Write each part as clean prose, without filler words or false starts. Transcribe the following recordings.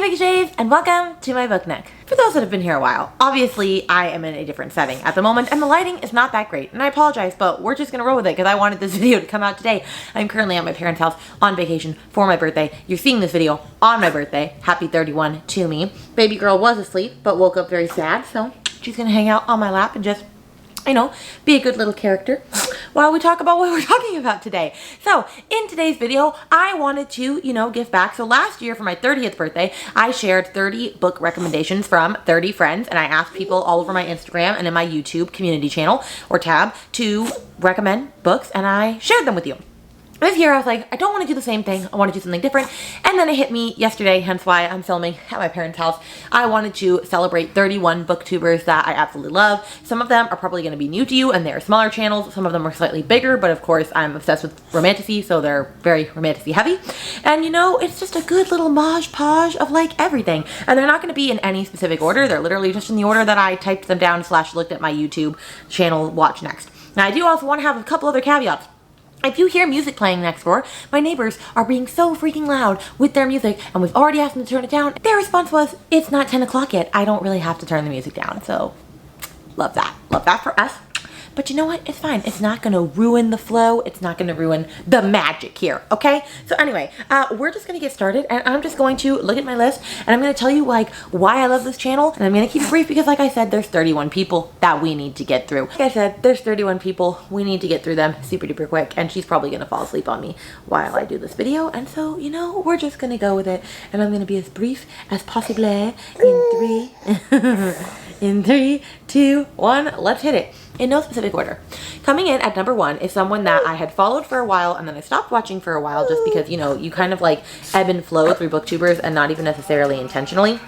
Bookish Babes, and welcome to my book nook. For those that have been here a while, obviously I am in a different setting at the moment and the lighting is not that great, and I apologize, but we're just gonna roll with it because I wanted this video to come out today. I'm currently at my parents' house on vacation for my birthday. You're seeing this video on my birthday. Happy 31 to me. Baby girl was asleep but woke up very sad, so she's gonna hang out on my lap and just, you know, be a good little character while we talk about what we're talking about today. So in today's video, I wanted to, give back. So last year for my 30th birthday, I shared 30 book recommendations from 30 friends, and I asked people all over my Instagram and in my YouTube community channel or tab to recommend books, and I shared them with you. This year I was like, I don't want to do the same thing. I want to do something different. And then it hit me yesterday, hence why I'm filming at my parents' house. I wanted to celebrate 31 booktubers that I absolutely love. Some of them are probably going to be new to you and they're smaller channels. Some of them are slightly bigger, but of course I'm obsessed with romantasy, so they're very romantasy heavy. And it's just a good little modge-podge of like everything. And they're not going to be in any specific order. They're literally just in the order that I typed them down / looked at my YouTube channel watch next. Now I do also want to have a couple other caveats. If you hear music playing next door, my neighbors are being so freaking loud with their music, and we've already asked them to turn it down. Their response was, it's not 10 o'clock yet. I don't really have to turn the music down. So love that. Love that for us. But you know what? It's fine. It's not going to ruin the flow. It's not going to ruin the magic here. Okay? So anyway, we're just going to get started, and I'm just going to look at my list, and I'm going to tell you like why I love this channel, and I'm going to keep it brief because like I said, there's 31 people that we need to get through. Like I said, there's 31 people. We need to get through them super duper quick, and she's probably going to fall asleep on me while I do this video, and so, we're just going to go with it, and I'm going to be as brief as possible in 3, 2, 1, let's hit it. In no specific order. Coming in at number 1 is someone that I had followed for a while and then I stopped watching for a while just because, you kind of like ebb and flow through booktubers and not even necessarily intentionally.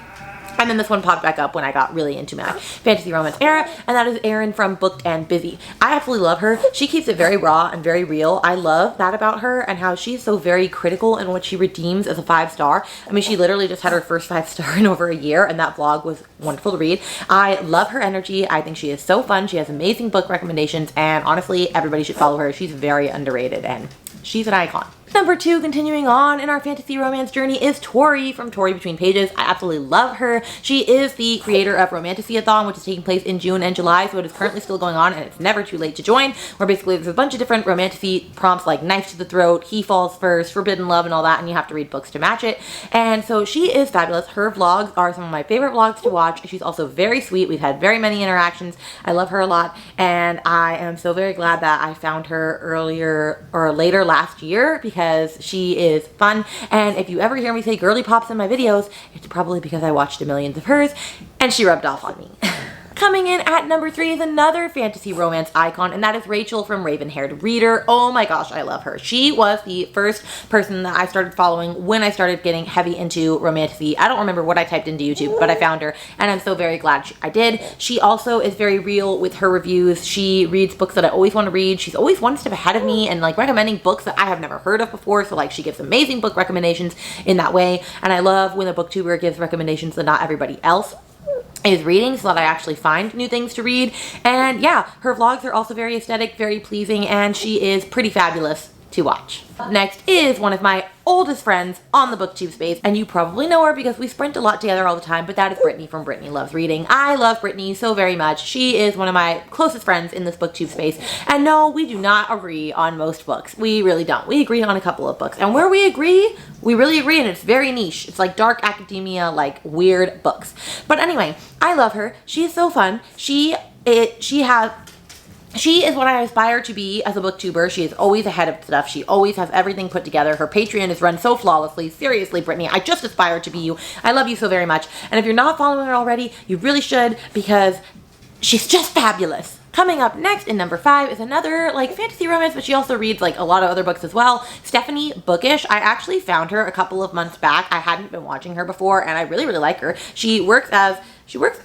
And then this one popped back up when I got really into my fantasy romance era, and that is Erin from Bookedandbusy. I absolutely love her. She keeps it very raw and very real. I love that about her and how she's so very critical in what she redeems as a 5-star. I mean, she literally just had her first 5-star in over a year, and that vlog was wonderful to read. I love her energy. I think she is so fun. She has amazing book recommendations, and honestly, everybody should follow her. She's very underrated, and she's an icon. Number 2, continuing on in our fantasy romance journey, is Tori from Toribetweenpages. I absolutely love her. She is the creator of Romantasy-a-thon, which is taking place in June and July, so it is currently still going on, and it's never too late to join, where basically there's a bunch of different romantasy prompts like knife to the throat, he falls first, forbidden love, and all that, and you have to read books to match it. And so she is fabulous. Her vlogs are some of my favorite vlogs to watch. She's also very sweet. We've had very many interactions. I love her a lot, and I am so very glad that I found her earlier or later last year because she is fun. And if you ever hear me say girly pops in my videos, it's probably because I watched a million of hers and she rubbed off on me. Coming in at number 3 is another fantasy romance icon, and that is Rachel from Ravenhairedreader. Oh my gosh, I love her. She was the first person that I started following when I started getting heavy into romantasy. I don't remember what I typed into YouTube, but I found her, and I'm so very glad I did. She also is very real with her reviews. She reads books that I always want to read. She's always one step ahead of me and like recommending books that I have never heard of before, so like she gives amazing book recommendations in that way, and I love when a booktuber gives recommendations that not everybody else is reading so that I actually find new things to read. And yeah, her vlogs are also very aesthetic, very pleasing, and she is pretty fabulous to watch. Up next is one of my oldest friends on the booktube space, and you probably know her because we sprint a lot together all the time, but that is Brittany from Brittanylovesreading. I love Brittany so very much. She is one of my closest friends in this booktube space, and no, we do not agree on most books. We really don't. We agree on a couple of books, and where we agree, we really agree, and it's very niche. It's like dark academia, like weird books. But anyway, I love her. She is so fun. She is what I aspire to be as a booktuber. She is always ahead of stuff. She always has everything put together. Her Patreon is run so flawlessly. Seriously, Brittany, I just aspire to be you. I love you so very much. And if you're not following her already, you really should because she's just fabulous. Coming up next in number 5 is another like fantasy romance, but she also reads like a lot of other books as well. Stephaniebookish. I actually found her a couple of months back. I hadn't been watching her before, and I really like her. She works as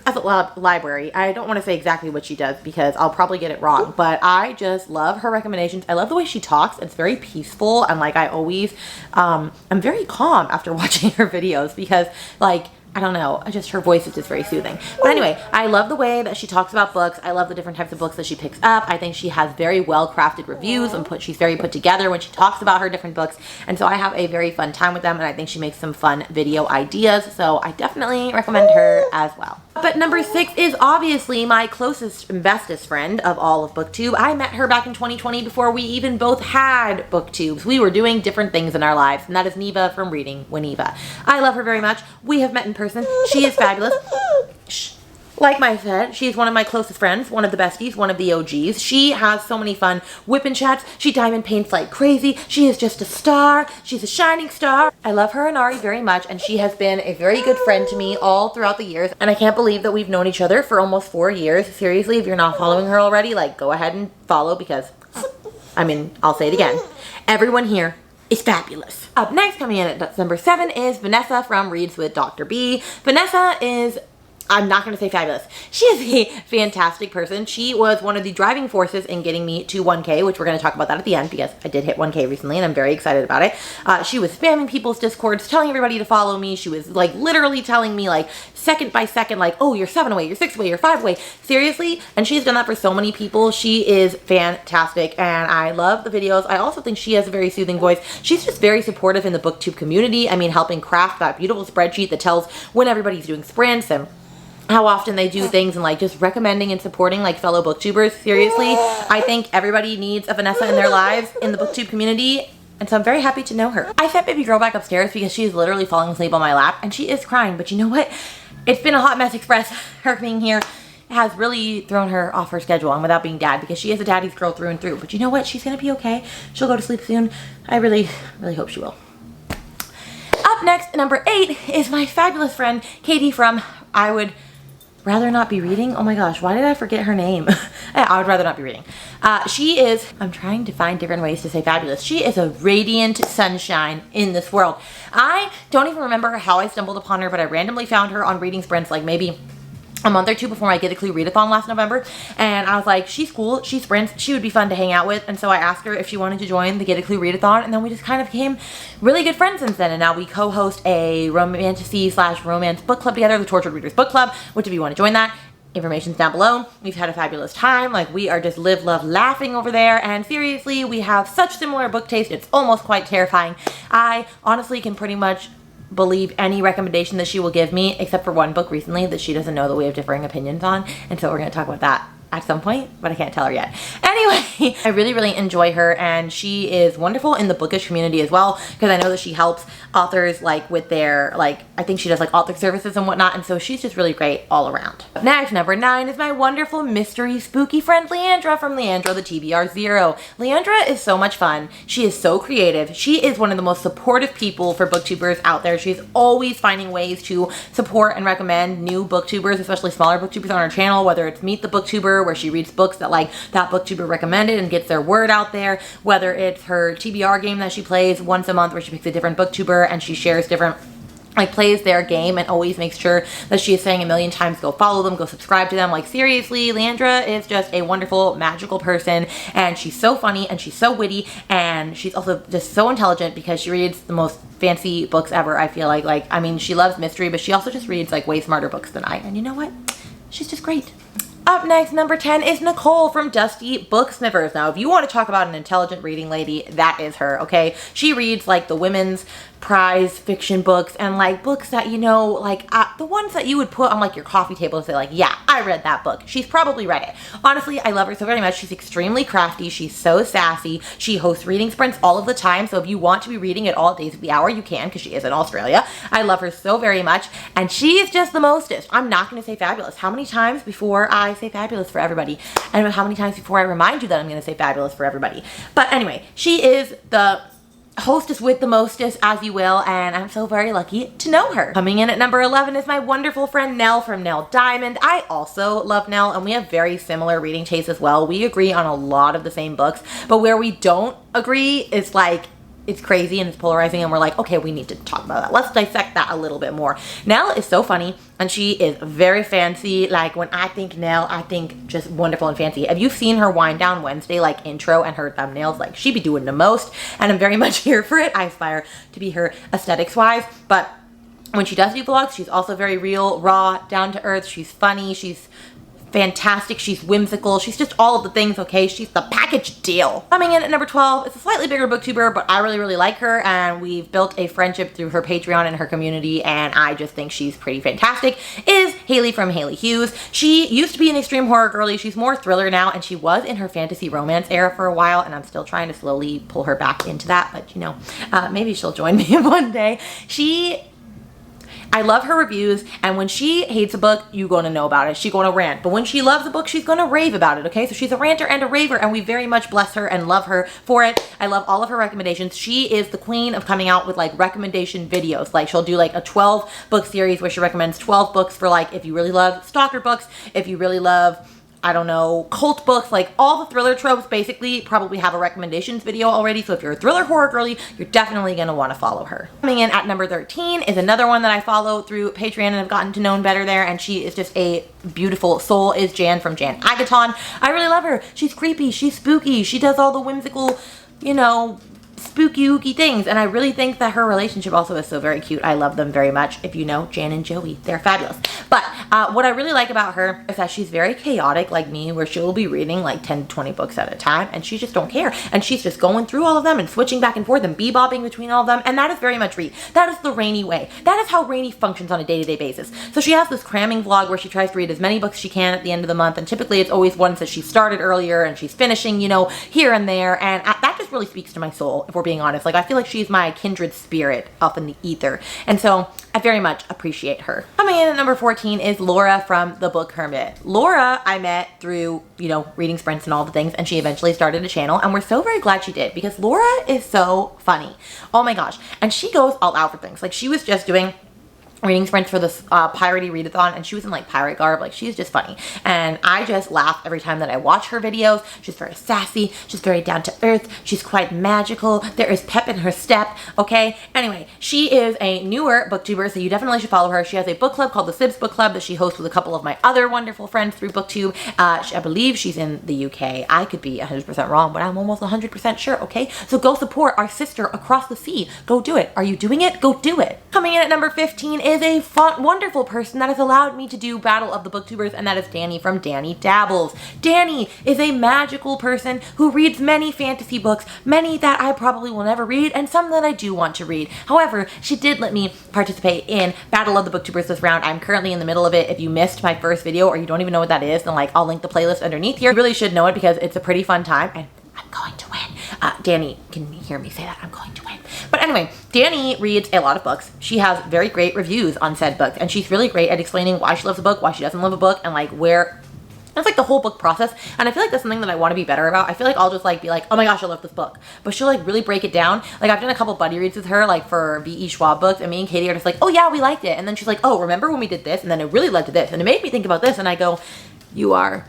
a library. I don't want to say exactly what she does because I'll probably get it wrong, but I just love her recommendations. I love the way she talks. It's very peaceful, and like I always, I'm very calm after watching her videos because like I don't know, just her voice is just very soothing. But anyway, I love the way that she talks about books. I love the different types of books that she picks up. I think she has very well-crafted reviews and she's very put together when she talks about her different books. And so I have a very fun time with them, and I think she makes some fun video ideas. So I definitely recommend her as well. But number 6 is obviously my closest and bestest friend of all of BookTube. I met her back in 2020 before we even both had BookTubes. We were doing different things in our lives, and that is Neva from Readingwheneva. I love her very much. We have met in person. She is fabulous. Shh. Like I said, she's one of my closest friends, one of the besties, one of the OGs. She has so many fun whipping chats. She diamond paints like crazy. She is just a star. She's a shining star. I love her and Ari very much, and she has been a very good friend to me all throughout the years. And I can't believe that we've known each other for almost 4 years. Seriously, if you're not following her already, like, go ahead and follow, because, I mean, I'll say it again. Everyone here is fabulous. Up next, coming in at number 7, is Vanessa from Readswithdrb. Vanessa is, I'm not going to say fabulous. She is a fantastic person. She was one of the driving forces in getting me to 1K, which we're going to talk about that at the end, because I did hit 1K recently and I'm very excited about it. She was spamming people's discords, telling everybody to follow me. She was like literally telling me like second by second, like, oh, you're 7 away, you're 6 away, you're 5 away. Seriously. And she's done that for so many people. She is fantastic and I love the videos. I also think she has a very soothing voice. She's just very supportive in the BookTube community. I mean, helping craft that beautiful spreadsheet that tells when everybody's doing sprints and how often they do things, and like just recommending and supporting like fellow booktubers. Seriously, I think everybody needs a Vanessa in their lives in the BookTube community, and so I'm very happy to know her. I sent baby girl back upstairs because she's literally falling asleep on my lap and she is crying, but you know what? It's been a hot mess express. Her being here has really thrown her off her schedule, and without being dad, because she is a daddy's girl through and through. But you know what? She's gonna be okay. She'll go to sleep soon. I really hope she will. Up next, number 8, is my fabulous friend Katie from I Would Rather Not Be Reading. Oh my gosh, why did I forget her name? I Would Rather Not Be Reading. She is, I'm trying to find different ways to say fabulous. She is a radiant sunshine in this world. I don't even remember how I stumbled upon her, but I randomly found her on reading sprints like maybe a month or 2 before my Get a Clue Readathon last November, and I was like, she's cool, she sprints, she would be fun to hang out with, and so I asked her if she wanted to join the Get a Clue Readathon, and then we just kind of became really good friends since then, and now we co-host a romantasy/romance book club together, the Tortured Readers Book Club, which if you want to join that, information's down below. We've had a fabulous time, like we are just live, love, laughing over there, and seriously, we have such similar book taste, it's almost quite terrifying. I honestly can pretty much believe any recommendation that she will give me, except for one book recently that she doesn't know that we have differing opinions on, and so we're going to talk about that at some point, but I can't tell her yet. Anyway, I really enjoy her, and she is wonderful in the bookish community as well, because I know that she helps authors like with their, like, I think she does like author services and whatnot, and so she's just really great all around. Next, number 9 is my wonderful mystery spooky friend Leandra from Leandrathetbrzero. Leandra is so much fun. She is so creative. She is one of the most supportive people for booktubers out there. She's always finding ways to support and recommend new booktubers, especially smaller booktubers on her channel, whether it's Meet the Booktuber, where she reads books that like that booktuber recommended and gets their word out there, whether it's her TBR game that she plays once a month where she picks a different booktuber and she shares different, like plays their game and always makes sure that she is saying a million times, go follow them, go subscribe to them. Like seriously, Leandra is just a wonderful, magical person, and she's so funny and she's so witty, and she's also just so intelligent because she reads the most fancy books ever, I feel like I mean, she loves mystery, but she also just reads like way smarter books than I, and you know what? She's just great. Up next, number 10 is Nicole from Dustybooksniffers. Now, if you want to talk about an intelligent reading lady, that is her, okay? She reads like the women's prize fiction books and like books that, you know, like the ones that you would put on like your coffee table and say like, yeah, I read that book. She's probably read it. Honestly, I love her so very much. She's extremely crafty. She's so sassy. She hosts reading sprints all of the time. So if you want to be reading at all days of the hour, you can, because she is in Australia. I love her so very much. And she is just the mostest. I'm not going to say fabulous. How many times before I say fabulous for everybody? And how many times before I remind you that I'm going to say fabulous for everybody? But anyway, she is the hostess with the mostest, as you will, and I'm so very lucky to know her. Coming in at number 11 is my wonderful friend Nell from Neldiamond. I also love Nell, and we have very similar reading tastes as well. We agree on a lot of the same books, but where we don't agree is like, it's crazy and it's polarizing, and we're like, okay, we need to talk about that. Let's dissect that a little bit more. Nell is so funny, and she is very fancy. Like, when I think Nell, I think just wonderful and fancy. Have you seen her Wind Down Wednesday, like, intro and her thumbnails? Like, she be doing the most, and I'm very much here for it. I aspire to be her aesthetics-wise, but when she does do vlogs, she's also very real, raw, down to earth. She's funny. She's fantastic. She's whimsical. She's just all of the things, okay? She's the package deal. Coming in at number 12, it's a slightly bigger booktuber, but I really, really like her, and we've built a friendship through her Patreon and her community, and I just think she's pretty fantastic, is Hailey from Haileyhughes. She used to be an extreme horror girly. She's more thriller now, and she was in her fantasy romance era for a while, and I'm still trying to slowly pull her back into that, but you know, maybe she'll join me one day. I love her reviews, and when she hates a book, you're going to know about it. She's going to rant. But when she loves a book, she's going to rave about it, okay? So she's a ranter and a raver, and we very much bless her and love her for it. I love all of her recommendations. She is the queen of coming out with, like, recommendation videos. Like, she'll do, like, a 12-book series where she recommends 12 books for, like, if you really love stalker books, if you really love, I don't know, cult books, like all the thriller tropes basically probably have a recommendations video already. So if you're a thriller horror girly, you're definitely going to want to follow her. Coming in at number 13 is another one that I follow through Patreon and have gotten to know better there. And she is just a beautiful soul, is Jan from Janagaton. I really love her. She's creepy. She's spooky. She does all the whimsical, you know, spooky ooky things, and I really think that her relationship also is so very cute. I love them very much. If you know Jan and Joey, they're fabulous. But what I really like about her is that she's very chaotic like me, where she'll be reading like 10 to 20 books at a time, and she just don't care, and she's just going through all of them and switching back and forth and bebopping between all of them, and that is very much Reed. That is the Rainy way. That is how Rainy functions on a day-to-day basis. So she has this cramming vlog where she tries to read as many books as she can at the end of the month, and typically it's always ones that she started earlier and she's finishing, you know, here and there, and that just really speaks to my soul, if we're being honest. Like, I feel like she's my kindred spirit up in the ether, and so I very much appreciate her. Coming in at number 14 is Laura from Thebookherm. Laura I met through, you know, reading sprints and all the things, and she eventually started a channel, and we're so very glad she did, because Laura is so funny. Oh my gosh. And she goes all out for things. Like, she was just doing reading sprints for this piratey readathon, and she was in like pirate garb. Like, she's just funny, and I just laugh every time that I watch her videos. She's very sassy, she's very down to earth, she's quite magical, there is pep in her step, okay? Anyway, she is a newer booktuber, so you definitely should follow her. She has a book club called the Sibs Book Club that she hosts with a couple of my other wonderful friends through Booktube. I believe she's in the UK. I could be 100% wrong, but I'm almost 100% sure, okay? So go support our sister across the sea. Go do it. Are you doing it? Go do it. Coming in at number 15 is a fun, wonderful person that has allowed me to do Battle of the Booktubers, and that is Danni from Danni.dabbles. Danni is a magical person who reads many fantasy books, many that I probably will never read, and some that I do want to read. However, she did let me participate in Battle of the Booktubers this round. I'm currently in the middle of it. If you missed my first video or you don't even know what that is, then like I'll link the playlist underneath here. You really should know it because it's a pretty fun time, and I'm going to win. Danni can hear me say that. I'm going to win. But anyway, Danni reads a lot of books. She has very great reviews on said books, and she's really great at explaining why she loves a book, why she doesn't love a book, and like where that's like the whole book process. And I feel like that's something that I want to be better about. I feel like I'll just like be like, oh my gosh, I love this book, but she'll like really break it down. Like, I've done a couple buddy reads with her, like for V.E. Schwab books, and me and Katie are just like, oh yeah, we liked it, and then she's like, oh, remember when we did this, and then it really led to this, and it made me think about this, and I go, you are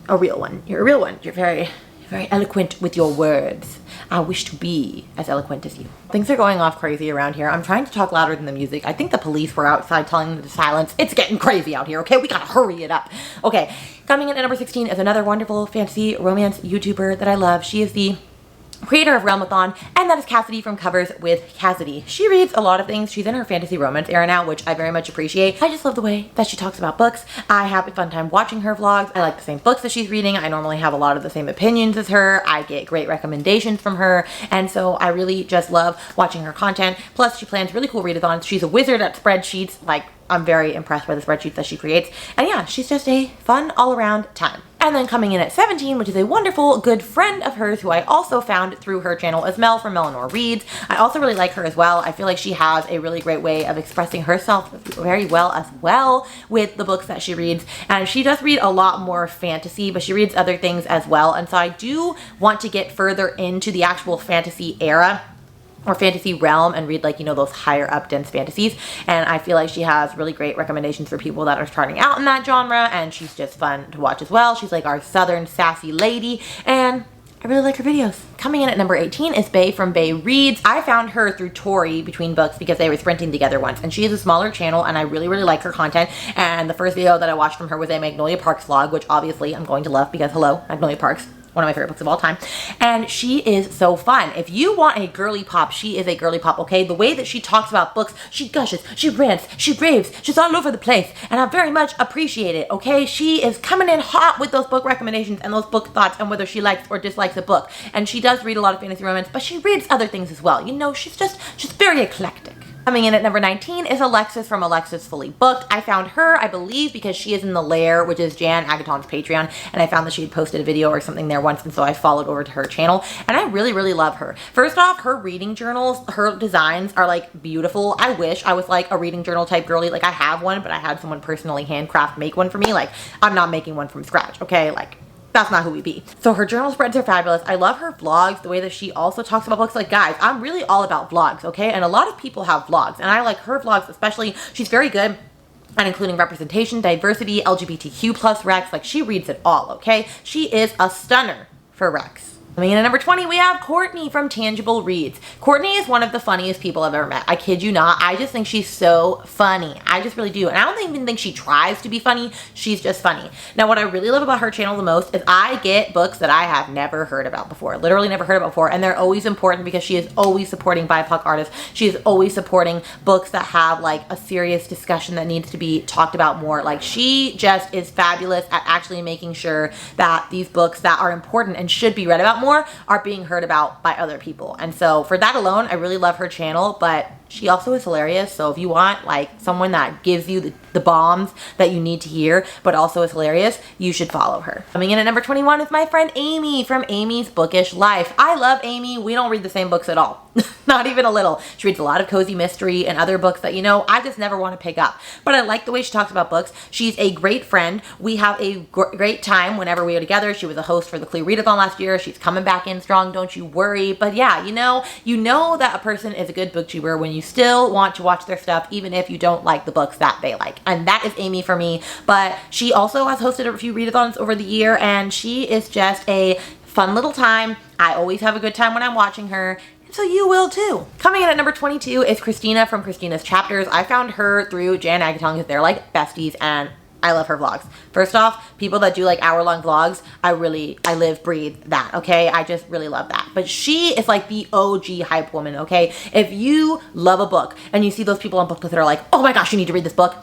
a real one. You're a real one. You're very eloquent with your words. I wish to be as eloquent as you. Things are going off crazy around here. I'm trying to talk louder than the music. I think the police were outside telling them to silence. It's getting crazy out here, okay? We gotta hurry it up. Okay, coming in at number 16 is another wonderful fantasy romance YouTuber that I love. She is the creator of Realmathon, and that is Cassidy from Coverswithcassidy. She reads a lot of things. She's in her fantasy romance era now, which I very much appreciate. I just love the way that she talks about books. I have a fun time watching her vlogs. I like the same books that she's reading. I normally have a lot of the same opinions as her. I get great recommendations from her, and so I really just love watching her content. Plus, she plans really cool readathons. She's a wizard at spreadsheets. Like, I'm very impressed by the spreadsheets that she creates. And yeah, she's just a fun all-around time. And then coming in at 17, which is a wonderful, good friend of hers who I also found through her channel as Mel from Mellenorereads. I also really like her as well. I feel like she has a really great way of expressing herself very well as well with the books that she reads. And she does read a lot more fantasy, but she reads other things as well. And so I do want to get further into the actual fantasy era or fantasy realm and read, like, you know, those higher up dense fantasies. And I feel like she has really great recommendations for people that are starting out in that genre, and she's just fun to watch as well. She's like our southern sassy lady, and I really like her videos. Coming in at number 18 is Bay from Baysreads. I found her through Toribetweenpages because they were sprinting together once, and she is a smaller channel, and I really, really like her content. And the first video that I watched from her was a Magnolia Parks vlog, which obviously I'm going to love because hello, Magnolia Parks. one of my favorite books of all time. And she is so fun. If you want a girly pop, she is a girly pop, okay? The way that she talks about books, she gushes, she rants, she raves, she's all over the place. And I very much appreciate it, okay? She is coming in hot with those book recommendations and those book thoughts and whether she likes or dislikes a book. And she does read a lot of fantasy romance, but she reads other things as well. You know, she's very eclectic. Coming in at number 19 is Alexis from Alexisfullybooked. I found her, I believe, because she is in The Lair, which is Janagaton's Patreon, and I found that she had posted a video or something there once, and so I followed over to her channel, and I really, really love her. First off, her reading journals, her designs are like beautiful. I wish I was like a reading journal type girly. Like I have one, but I had someone personally handcraft make one for me. Like I'm not making one from scratch, okay? Like that's not who we be. So her journal spreads are fabulous. I love her vlogs, the way that she also talks about books. Like guys, I'm really all about vlogs, okay? And a lot of people have vlogs, and I like her vlogs especially. She's very good at including representation, diversity, LGBTQ plus Rex. Like she reads it all, okay? She is a stunner for Rex. Coming in at number 20, we have Courtney from Tangiblereads. Courtney is one of the funniest people I've ever met. I kid you not. I just think she's so funny. I just really do. And I don't even think she tries to be funny. She's just funny. Now, what I really love about her channel the most is I get books that I have never heard about before. Literally never heard about before. And they're always important because she is always supporting BIPOC artists. She is always supporting books that have like a serious discussion that needs to be talked about more. Like she just is fabulous at actually making sure that these books that are important and should be read about more are being heard about by other people. And so for that alone, I really love her channel, but she also is hilarious. So if you want like someone that gives you the bombs that you need to hear, but also is hilarious, you should follow her. Coming in at number 21 is my friend Amy from Amysbookishlife. I love Amy. We don't read the same books at all. Not even a little. She reads a lot of cozy mystery and other books that, you know, I just never want to pick up. But I like the way she talks about books. She's a great friend. We have a great time whenever we are together. She was a host for the Clue Readathon last year. She's coming back in strong, don't you worry. But yeah, you know that a person is a good booktuber when you still want to watch their stuff, even if you don't like the books that they like. And that is Amy for me. But she also has hosted a few readathons over the year, and she is just a fun little time. I always have a good time when I'm watching her. So you will too. Coming in at number 22 is Christina from Christina's Chapters. I found her through Janagaton because they're like besties, and I love her vlogs. First off, people that do like hour-long vlogs, I live, breathe that, okay? I just really love that. But she is like the OG hype woman, okay? If you love a book and you see those people on BookTube that are like, oh my gosh, you need to read this book,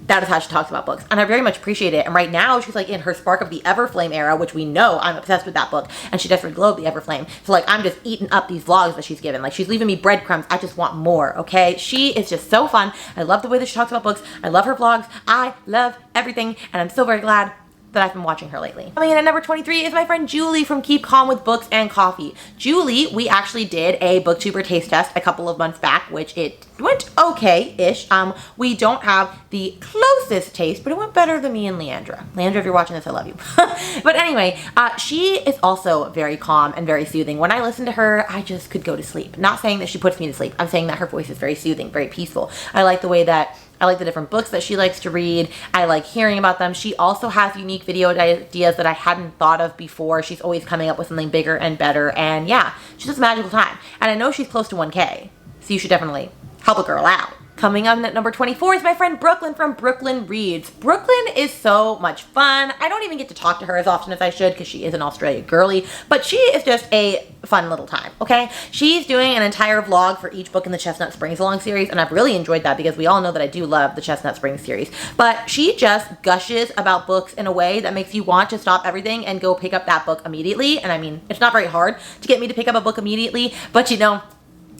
that is how she talks about books, and I very much appreciate it. And right now she's like in her Spark of the Everflame era, which we know I'm obsessed with that book, and she does for Glow of the Everflame. So like I'm just eating up these vlogs that she's given. Like she's leaving me breadcrumbs. I just want more, okay? She is just so fun. I love the way that she talks about books. I love her vlogs. I love everything, and I'm so very glad that I've been watching her lately. Coming in at number 23 is my friend Julie from Keepcalmwithbooksandcoffee. Julie, we actually did a Booktuber taste test a couple of months back, which it went okay-ish. We don't have the closest taste, but it went better than me and Leandra. Leandra, if you're watching this, I love you. But anyway, she is also very calm and very soothing. When I listen to her, I just could go to sleep. Not saying that she puts me to sleep. I'm saying that her voice is very soothing, very peaceful. I like the way that I like the different books that she likes to read. I like hearing about them. She also has unique video ideas that I hadn't thought of before. She's always coming up with something bigger and better. And yeah, she's just a magical time. And I know she's close to 1K, so you should definitely help a girl out. Coming up at number 24 is my friend Brooklyn from Brooklynreads. Brooklyn is so much fun. I don't even get to talk to her as often as I should because she is an Australia girly, but she is just a fun little time, okay? She's doing an entire vlog for each book in the Chestnut Springs Along series, and I've really enjoyed that because we all know that I do love the Chestnut Springs series. But she just gushes about books in a way that makes you want to stop everything and go pick up that book immediately. And I mean, it's not very hard to get me to pick up a book immediately, but you know,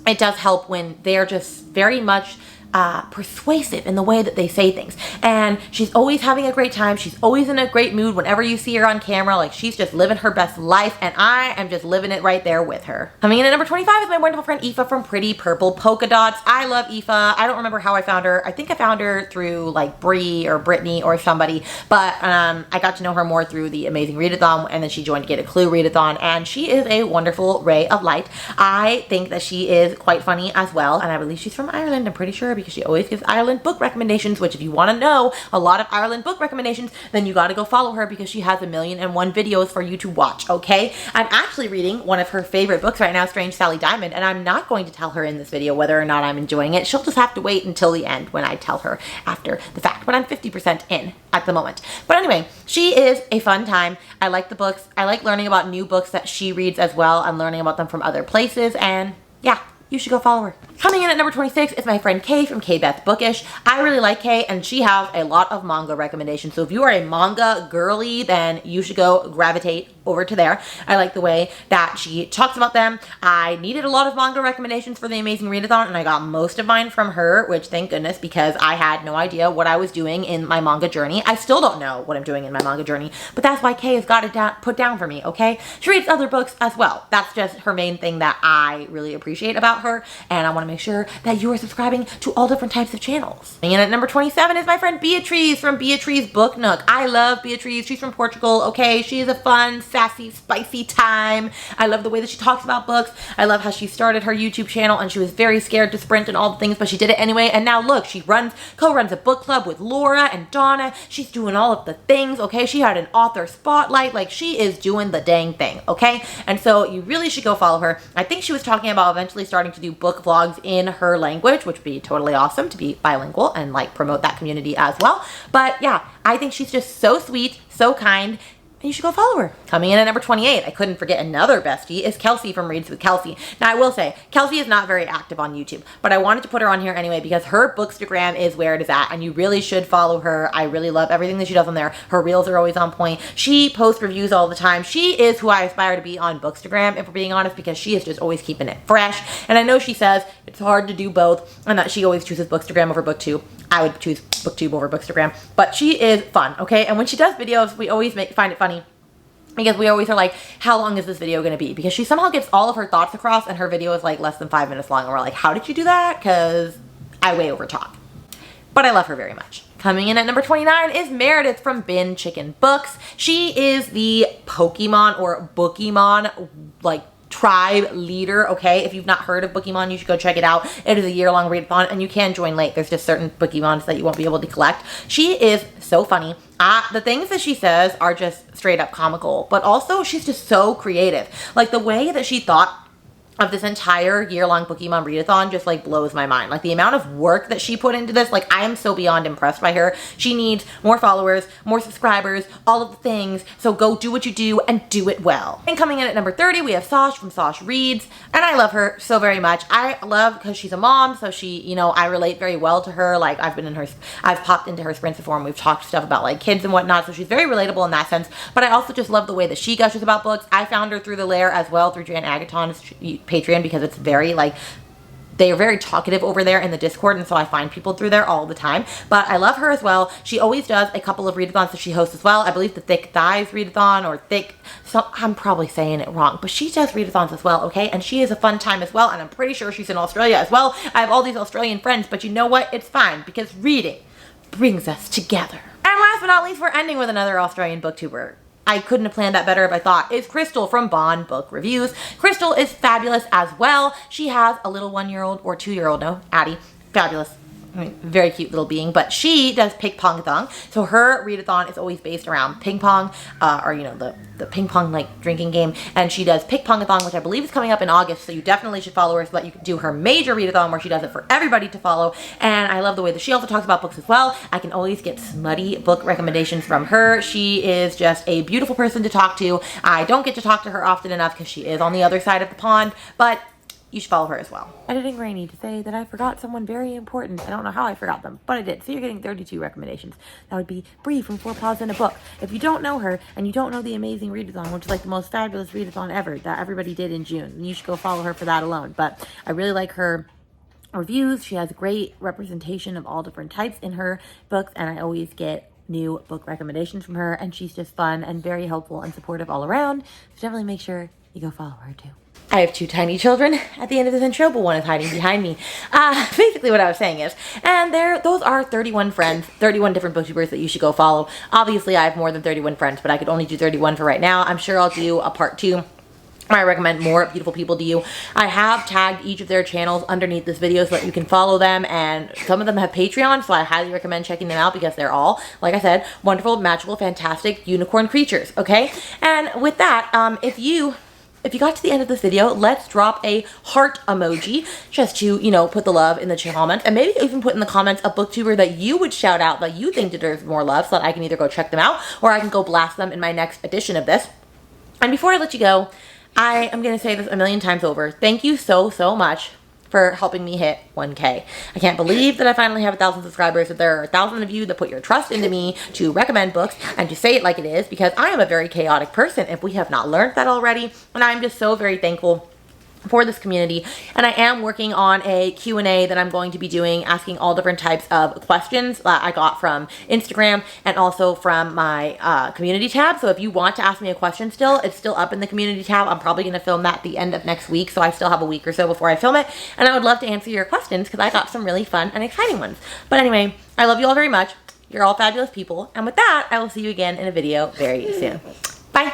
it does help when they're just very much persuasive in the way that they say things. And she's always having a great time. She's always in a great mood whenever you see her on camera. Like she's just living her best life, and I am just living it right there with her. Coming in at number 25 is my wonderful friend Aoife from Prettypurplepolkadots. I love Aoife. I don't remember how I found her. I think I found her through like Brie or Brittany or somebody, but I got to know her more through the Amazing Readathon, and then she joined to get a Clue Readathon, and she is a wonderful ray of light. I think that she is quite funny as well, and I believe she's from Ireland. I'm pretty sure, because she always gives Ireland book recommendations, which if you want to know a lot of Ireland book recommendations, then you got to go follow her because she has 1,000,001 videos for you to watch, okay? I'm actually reading one of her favorite books right now, Strange Sally Diamond, and I'm not going to tell her in this video whether or not I'm enjoying it. She'll just have to wait until the end when I tell her after the fact, but I'm 50% in at the moment. But anyway, she is a fun time. I like the books. I like learning about new books that she reads as well. I'm learning about them from other places, and yeah, you should go follow her. Coming in at number 26 is my friend Kay from Kaybethbookish. I really like Kay, and she has a lot of manga recommendations. So if you are a manga girly, then you should go gravitate over to there. I like the way that she talks about them. I needed a lot of manga recommendations for the Amazing Readathon, and I got most of mine from her, which thank goodness, because I had no idea what I was doing in my manga journey. I still don't know what I'm doing in my manga journey, but that's why Kay has got it put down for me, okay? She reads other books as well. That's just her main thing that I really appreciate about her, and I want to make sure that you are subscribing to all different types of channels. And at number 27 is my friend Beatriz from Beatrizbooknook. I love Beatriz. She's from Portugal, okay? She is a fun, sassy, spicy time. I love the way that she talks about books. I love how she started her YouTube channel and she was very scared to sprint and all the things, but she did it anyway. And now look, she co-runs a book club with Laura and Donna. She's doing all of the things, okay? She had an author spotlight. Like, she is doing the dang thing, okay? And so you really should go follow her. I think she was talking about eventually starting to do book vlogs in her language, which would be totally awesome to be bilingual and like promote that community as well. But yeah, I think she's just so sweet, so kind, and you should go follow her. Coming in at number 28, I couldn't forget another bestie, is Kelsey from Readswithkelsea. Now I will say, Kelsey is not very active on YouTube, but I wanted to put her on here anyway because her Bookstagram is where it is at, and you really should follow her. I really love everything that she does on there. Her reels are always on point. She posts reviews all the time. She is who I aspire to be on Bookstagram, if we're being honest, because she is just always keeping it fresh. And I know she says it's hard to do both, and that she always chooses Bookstagram over Booktube. I would choose Booktube over Bookstagram, but she is fun, okay? And when she does videos, we always find it funny because we always are like, how long is this video going to be? Because she somehow gets all of her thoughts across and her video is like less than 5 minutes long. And we're like, how did you do that? Because I way over talk. But I love her very much. Coming in at number 29 is Meredith from Binchickenbookz. She is the Pokemon or Bookemon like tribe leader, okay? If you've not heard of Bookemon, you should go check it out. It is a year-long readathon, and you can join late. There's just certain Bookemons that you won't be able to collect. She is so funny. The things that she says are just straight up comical, but also she's just so creative. Like the way that she thought of this entire year-long Pokemon readathon just like blows my mind. Like the amount of work that she put into this, like I am so beyond impressed by her. She needs more followers, more subscribers, all of the things. So go do what you do and do it well. And coming in at number 30, we have Sash from Sashreads, and I love her so very much. I love because she's a mom, so she, you know, I relate very well to her. Like I've popped into her sprints before and we've talked stuff about like kids and whatnot, so she's very relatable in that sense. But I also just love the way that she gushes about books. I found her through the Lair as well, through Janagaton's Patreon, because it's very like they are very talkative over there in the Discord, and so I find people through there all the time. But I love her as well. She always does a couple of readathons that she hosts as well. I believe the Thick Thighs readathon or I'm probably saying it wrong, but she does readathons as well, okay? And she is a fun time as well, and I'm pretty sure she's in Australia as well. I have all these Australian friends, but you know what? It's fine because reading brings us together. And last but not least, we're ending with another Australian booktuber. I couldn't have planned that better if I thought, is Crystal from Bonbookreviews. Crystal is fabulous as well. She has a little 1-year-old or 2-year-old, no, Addie. Fabulous. I mean, very cute little being, but she does ping pong thong. So her readathon is always based around ping pong, or you know, the ping pong like drinking game. And she does ping pong thong, which I believe is coming up in August. So you definitely should follow her so that you can do her major readathon where she does it for everybody to follow. And I love the way that she also talks about books as well. I can always get smutty book recommendations from her. She is just a beautiful person to talk to. I don't get to talk to her often enough because she is on the other side of the pond, but you should follow her as well. Editing Rainy to say that I forgot someone very important. I don't know how I forgot them, but I did. So you're getting 32 recommendations. That would be Bree from 4 Paws in a Book. If you don't know her and you don't know the Amazing Readathon, which is like the most fabulous readathon ever that everybody did in June, then you should go follow her for that alone. But I really like her reviews. She has great representation of all different types in her books, and I always get new book recommendations from her, and she's just fun and very helpful and supportive all around. So definitely make sure you go follow her too. I have 2 tiny children at the end of this intro, but one is hiding behind me. Basically what I was saying is, and those are 31 friends, 31 different booktubers that you should go follow. Obviously, I have more than 31 friends, but I could only do 31 for right now. I'm sure I'll do a part 2 I recommend more beautiful people to you. I have tagged each of their channels underneath this video so that you can follow them, and some of them have Patreon, so I highly recommend checking them out because they're all, like I said, wonderful, magical, fantastic unicorn creatures, okay? And with that, if you got to the end of this video, let's drop a heart emoji just to, you know, put the love in the comments, and maybe even put in the comments a booktuber that you would shout out that you think deserves more love so that I can either go check them out or I can go blast them in my next edition of this. And before I let you go, I am going to say this a million times over. Thank you so much for helping me hit 1K. I can't believe that I finally have 1,000 subscribers, that there are 1,000 of you that put your trust into me to recommend books and to say it like it is, because I am a very chaotic person if we have not learned that already. And I'm just so very thankful for this community, and I am working on a Q&A that I'm going to be doing, asking all different types of questions that I got from Instagram and also from my community tab. So if you want to ask me a question still, it's still up in the community tab. I'm probably going to film that at the end of next week, so I still have a week or so before I film it, and I would love to answer your questions because I got some really fun and exciting ones. But anyway, I love you all very much. You're all fabulous people, and with that, I will see you again in a video very soon. Bye!